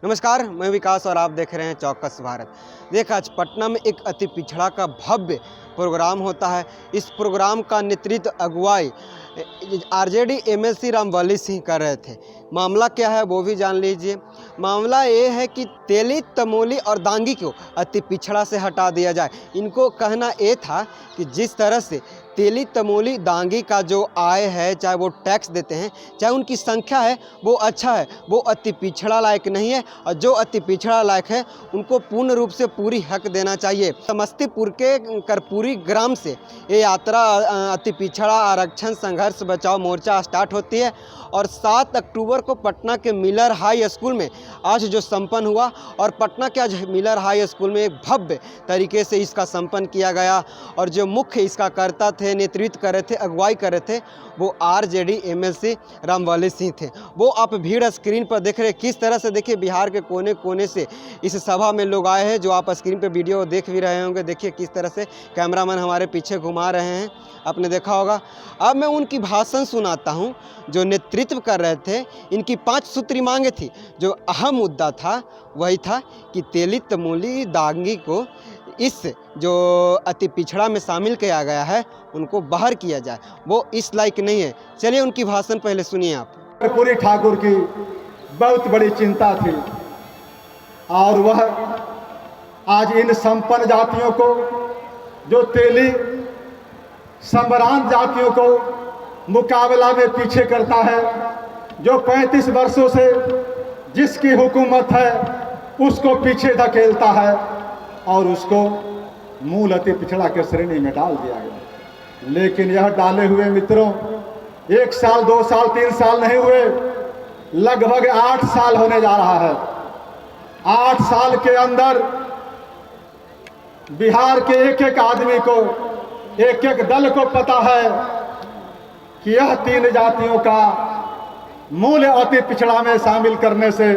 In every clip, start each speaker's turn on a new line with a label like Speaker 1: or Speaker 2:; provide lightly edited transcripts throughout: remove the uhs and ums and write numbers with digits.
Speaker 1: नमस्कार, मैं विकास और आप देख रहे हैं चौकस भारत। देख, आज पटना में एक अति पिछड़ा का भव्य प्रोग्राम होता है। इस प्रोग्राम का नेतृत्व अगुवाई आरजेडी एमएलसी रामबली सिंह कर रहे थे। मामला क्या है वो भी जान लीजिए। मामला ये है कि तेली, तमोली और दांगी को अति पिछड़ा से हटा दिया जाए। इनको कहना ये था कि जिस तरह से तेली, तमोली, दांगी का जो आय है, चाहे वो टैक्स देते हैं, चाहे उनकी संख्या है, वो अच्छा है, वो अति पिछड़ा लायक नहीं है। और जो अति पिछड़ा लायक है उनको पूर्ण रूप से पूरी हक देना चाहिए। समस्तीपुर के कर्पूरी ग्राम से ये यात्रा अति पिछड़ा आरक्षण संघर्ष बचाओ मोर्चा स्टार्ट होती है और 7 अक्टूबर को पटना के मिलर हाई स्कूल में आज जो संपन्न हुआ। और पटना के आज मिलर हाई स्कूल में एक भव्य तरीके से इसका संपन्न किया गया। और जो मुख्य इसका कर्ता थे, नेतृत्व कर रहे थे, अगुवाई कर रहे थे, वो आरजेडी एमएलसी रामबली सिंह थे। वो आप भीड़ स्क्रीन पर देख रहे हैं। किस तरह से देखिए, बिहार के कोने कोने से इस सभा में लोग आए हैं, जो आप स्क्रीन पे वीडियो देख भी रहे होंगे। देखिए किस तरह से कैमरामैन हमारे पीछे घुमा रहे हैं, आपने देखा होगा। अब मैं उनकी भाषण सुनाता हूं, जो नेतृत्व कर रहे थे। इनकी 5 सूत्री मांगे थी। जो अहम मुद्दा था वही था कि तेली, तमोली, दांगी को इस जो अति पिछड़ा में शामिल किया गया है उनको बाहर किया जाए। वो इस लायक नहीं है। चलिए उनकी भाषण पहले सुनिए आप।
Speaker 2: कर्पूरी ठाकुर की बहुत बड़ी चिंता थी और वह आज इन संपन्न जातियों को, जो तेली संबरान जातियों को मुकाबला में पीछे करता है, जो 35 वर्षों से जिसकी हुकूमत है उसको पीछे धकेलता है और उसको मूल अति पिछड़ा के श्रेणी में डाल दिया गया। लेकिन यह डाले हुए मित्रों 1 साल, 2 साल, 3 साल नहीं हुए, लगभग 8 साल होने जा रहा है। 8 साल के अंदर बिहार के एक एक आदमी को, एक एक दल को पता है कि यह 3 जातियों का मूल अति पिछड़ा में शामिल करने से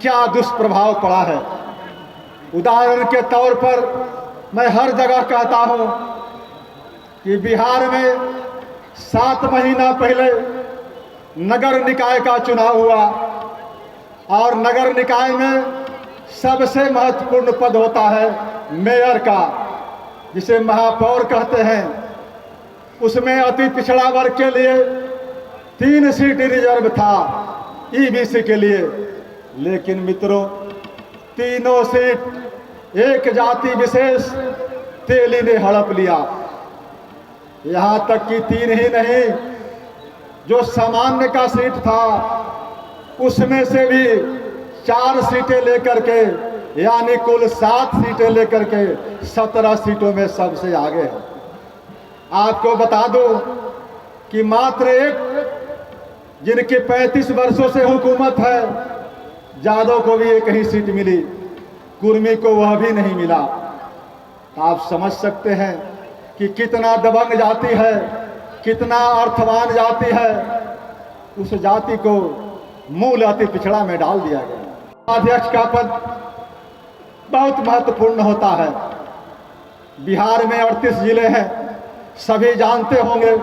Speaker 2: क्या दुष्प्रभाव पड़ा है। उदाहरण के तौर पर मैं हर जगह कहता हूं कि बिहार में 7 महीना पहले नगर निकाय का चुनाव हुआ और नगर निकाय में सबसे महत्वपूर्ण पद होता है मेयर का, जिसे महापौर कहते हैं। उसमें अति पिछड़ा वर्ग के लिए 3 सीट रिजर्व था ईबीसी के लिए। लेकिन मित्रों, तीनों सीट एक जाति विशेष तेली ने हड़प लिया। यहां तक कि 3 ही नहीं, जो सामान्य का सीट था उसमें से भी 4 सीटें लेकर के, यानी कुल 7 सीटें लेकर के 17 सीटों में सबसे आगे है। आपको बता दो कि मात्र एक, जिनके 35 वर्षों से हुकूमत है, जादव को भी 1 ही सीट मिली, कुर्मी को वह भी नहीं मिला। आप समझ सकते हैं कि कितना दबंग जाति है, कितना अर्थवान जाति है। उस जाति को मूल अति पिछड़ा में डाल दिया गया। अध्यक्ष का पद बहुत महत्वपूर्ण होता है। बिहार में 38 जिले हैं, सभी जानते होंगे।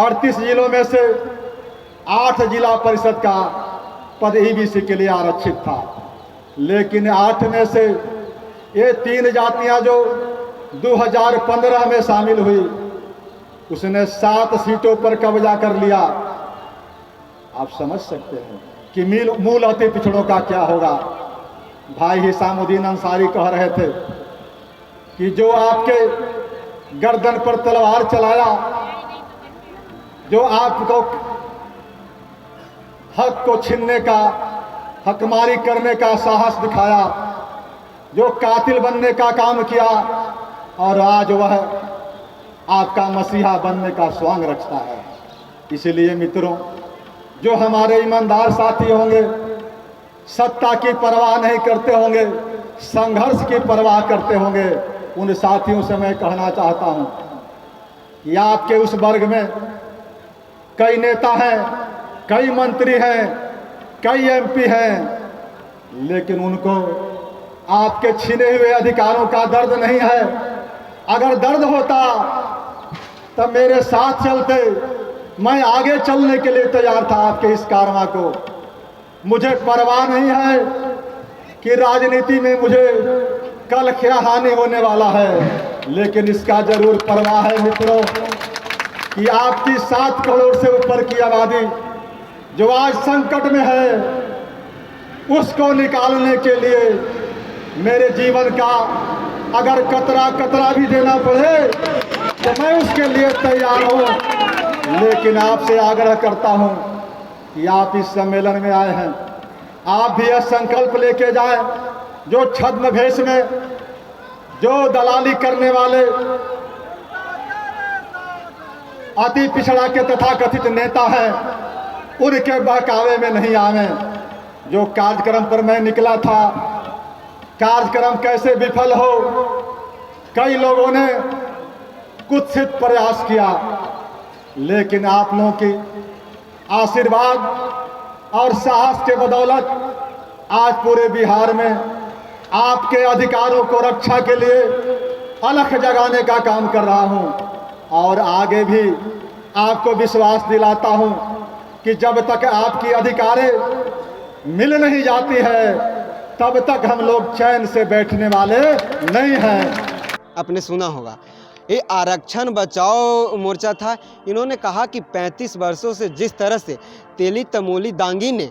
Speaker 2: 38 जिलों में से 8 जिला परिषद का पद ईबीसी के लिए आरक्षित था। लेकिन 8 में से ये 3 जातियां जो 2015 में शामिल हुई, उसने 7 सीटों पर कब्जा कर लिया। आप समझ सकते हैं कि मूल अति पिछड़ों का क्या होगा। भाई हिसामुद्दीन अंसारी कह रहे थे कि जो आपके गर्दन पर तलवार चलाया, जो आपको हक को छीनने का, हकमारी करने का साहस दिखाया, जो कातिल बनने का काम किया, और आज वह आपका मसीहा बनने का स्वांग रखता है। इसलिए मित्रों, जो हमारे ईमानदार साथी होंगे, सत्ता की परवाह नहीं करते होंगे, संघर्ष की परवाह करते होंगे, उन साथियों से मैं कहना चाहता हूं कि आपके उस वर्ग में कई नेता हैं, कई मंत्री हैं, कई एमपी हैं, लेकिन उनको आपके छीने हुए अधिकारों का दर्द नहीं है। अगर दर्द होता तब मेरे साथ चलते, मैं आगे चलने के लिए तैयार था आपके इस कारवां को। मुझे परवाह नहीं है कि राजनीति में मुझे कल क्या हानि होने वाला है, लेकिन इसका जरूर परवाह है मित्रों कि आपकी 7 करोड़ से ऊपर की आबादी जो आज संकट में है, उसको निकालने के लिए मेरे जीवन का अगर कतरा कतरा भी देना पड़े तो मैं उसके लिए तैयार हूँ। लेकिन आपसे आग्रह करता हूँ कि आप इस सम्मेलन में आए हैं, आप भी यह संकल्प लेके जाएं, जो छद्म भेष में जो दलाली करने वाले अति पिछड़ा के तथाकथित नेता हैं, उनके बहकावे में नहीं आवे। जो कार्यक्रम पर मैं निकला था, कार्यक्रम कैसे विफल हो, कई लोगों ने कुत्सित प्रयास किया, लेकिन आप लोगों की आशीर्वाद और साहस के बदौलत आज पूरे बिहार में आपके अधिकारों को रक्षा के लिए अलख जगाने का काम कर रहा हूं। और आगे भी आपको विश्वास दिलाता हूं कि जब तक आपकी अधिकारें मिल नहीं जाती है, तब तक हम लोग चैन से बैठने वाले नहीं हैं।
Speaker 1: आपने सुना होगा, ये आरक्षण बचाओ मोर्चा था। इन्होंने कहा कि 35 वर्षों से जिस तरह से तेली तमोली दांगी ने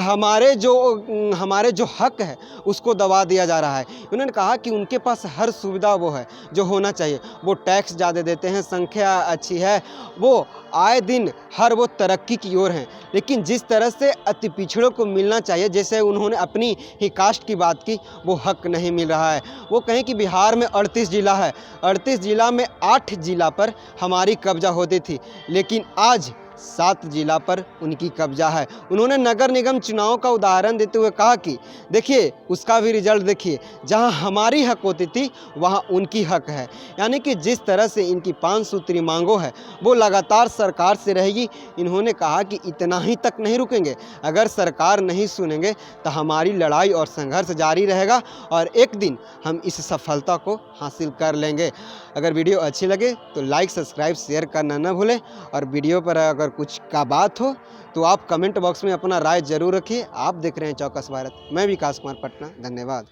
Speaker 1: हमारे जो हक है उसको दबा दिया जा रहा है। इन्होंने कहा कि उनके पास हर सुविधा वो है जो होना चाहिए। वो टैक्स ज़्यादा देते हैं, संख्या अच्छी है, वो आए दिन हर वो तरक्की की ओर हैं। लेकिन जिस तरह से अति पिछड़ों को मिलना चाहिए, जैसे उन्होंने अपनी ही कास्ट की बात की, वो हक नहीं मिल रहा है। वो कहें कि बिहार में 38 जिला है, 38 जिला में 8 जिला पर हमारी कब्जा होती थी, लेकिन आज 7 जिला पर उनकी कब्जा है। उन्होंने नगर निगम चुनाव का उदाहरण देते हुए कहा कि देखिए उसका भी रिजल्ट देखिए, जहां हमारी हक होती थी वहां उनकी हक है। यानी कि जिस तरह से इनकी 5 सूत्री मांगों है वो लगातार सरकार से रहेगी। इन्होंने कहा कि इतना ही तक नहीं रुकेंगे, अगर सरकार नहीं सुनेंगे तो हमारी लड़ाई और संघर्ष जारी रहेगा और एक दिन हम इस सफलता को हासिल कर लेंगे। अगर वीडियो अच्छी लगे तो लाइक, सब्सक्राइब, शेयर करना न भूलें। और वीडियो पर अगर कुछ का बात हो तो आप कमेंट बॉक्स में अपना राय जरूर रखिए। आप देख रहे हैं चौकस भारत, मैं विकास कुमार पटना। धन्यवाद।